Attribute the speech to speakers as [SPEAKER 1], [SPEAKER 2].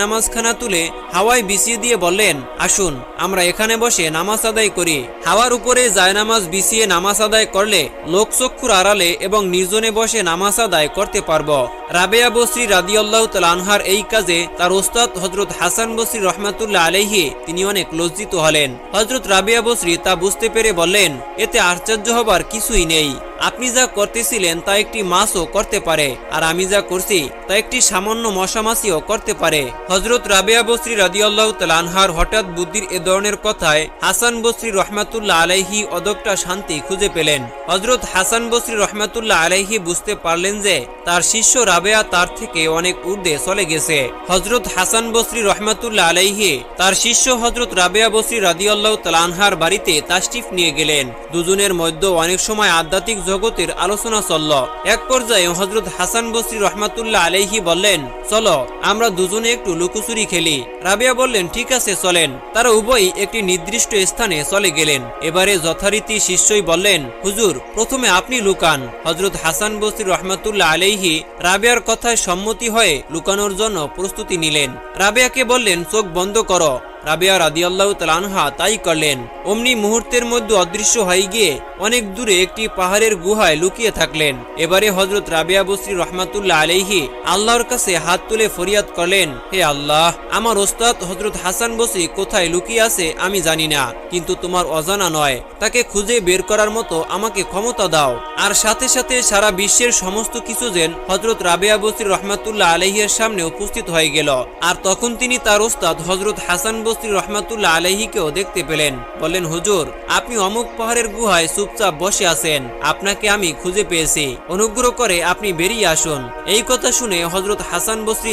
[SPEAKER 1] নামাজখানা তুলে হাওয়ায় বিছিয়ে দিয়ে বললেন, আসুন আমরা এখানে বসে নামাজ আদায় করি। হাওয়ার উপরে জায়নামাজ বিছিয়ে নামাজ আদায় করলে লোকচক্ষুর আড়ালে এবং নির্জনে বসে নামাজ আদায় করতে পারবো। রাবেয়া বসরি রাদিয়াল্লাহু তাআলা আনহার এই কাজে তার ওস্তাদ হযরত হাসান বসরি রহমাতুল্লাহ আলাইহি তিনি অনেক লজ্জিত হলেন। হযরত রাবেয়া বসরি তা বুঝতে পেরে বললেন, এতে আশ্চর্য হবার কিছুই নেই। আপনি যা করতেছিলেন তা একটি মাছও করতে পারে, আর আমি যা করছি তা একটি সামান্য মশামাছিও করতে পারে। হযরত রাবেয়া বসরি রাদিয়াল্লাহু তাআলা আনহার হঠাৎ বুদ্ধির এ ধরনের কথায় হাসান বসরি রহমাতুল্লাহ আলাইহি অদকটা শান্তি খুঁজে পেলেন। হযরত হাসান বসরি রহমাতুল্লাহ আলাইহি বুঝতে পারলেন যে তার শিষ্য রাবেয়া তার থেকে অনেক ঊর্ধ্বে চলে গেছে। হযরত হাসান বসরি রহমাতুল্লাহ আলাইহি তার শিষ্য হযরত রাবেয়া বসরি রাদিয়াল্লাহু তাআলা আনহার বাড়িতে তাশরিফ নিয়ে গেলেন। দুজনের মধ্যে অনেক সময় আধ্যাত্মিক জগতের আলোচনা চলল। এক পর্যায়ে হযরত হাসান বসরি রহমাতুল্লাহ আলাইহি বললেন, চলো আমরা দুজনে একটু লুকোচুরি খেলি। রাবেয়া বললেন, ঠিক আছে চলেন। তারা উভয়ই একটি নির্দিষ্ট স্থানে চলে গেলেন। এবারে যথারীতি শিষ্যই বললেন, হুজুর প্রথমে আপনি লুকান। হযরত হাসান বসরি রহমাতুল্লাহ আলাইহি রাবেয়ার কথায় সম্মতি হয়ে লুকানোর জন্য প্রস্তুতি নিলেন। রাবেয়াকে বললেন, চোখ বন্ধ করো। রাবেয়া রাদিয়াল্লাহু তাআলা আনহা তাই করলেন। অমনি মুহূর্তের মধ্যে অদৃশ্য হয়ে গিয়ে অনেক দূরে একটি পাহাড়ের গুহায় লুকিয়ে থাকলেন। এবারে হযরত রাবেয়া বসরি রহমাতুল্লাহ আলাইহি আল্লাহর কাছে হাত তুলে ফরিয়াদ করলেন, হে আল্লাহ, আমার ওস্তাদ হযরত হাসান বসরি কোথায় লুকিয়ে আছে আমি জানি না, কিন্তু তোমার অজানা নয়, তাকে খুঁজে বের করার মতো আমাকে ক্ষমতা দাও। আর সাথে সাথে সারা বিশ্বের সমস্ত কিছু যেন হযরত রাবেয়া বসরি রহমাতুল্লাহ আলাইহির সামনে উপস্থিত হয়ে গেল। আর তখন তিনি তার ওস্তাদ হযরত হাসান বসরি রহমাতুল্লাহ আলাইহিকেও দেখতে পেলেন। বললেন, হুজুর আপনি অমুক পাহাড়ের গুহায় চুপচাপ বসে আছেন, আপনাকে আমি খুঁজে পেয়েছি, অনুগ্রহ করে আপনি বেরিয়ে আসুন। এই কথা শুনে হযরত হাসান বসরি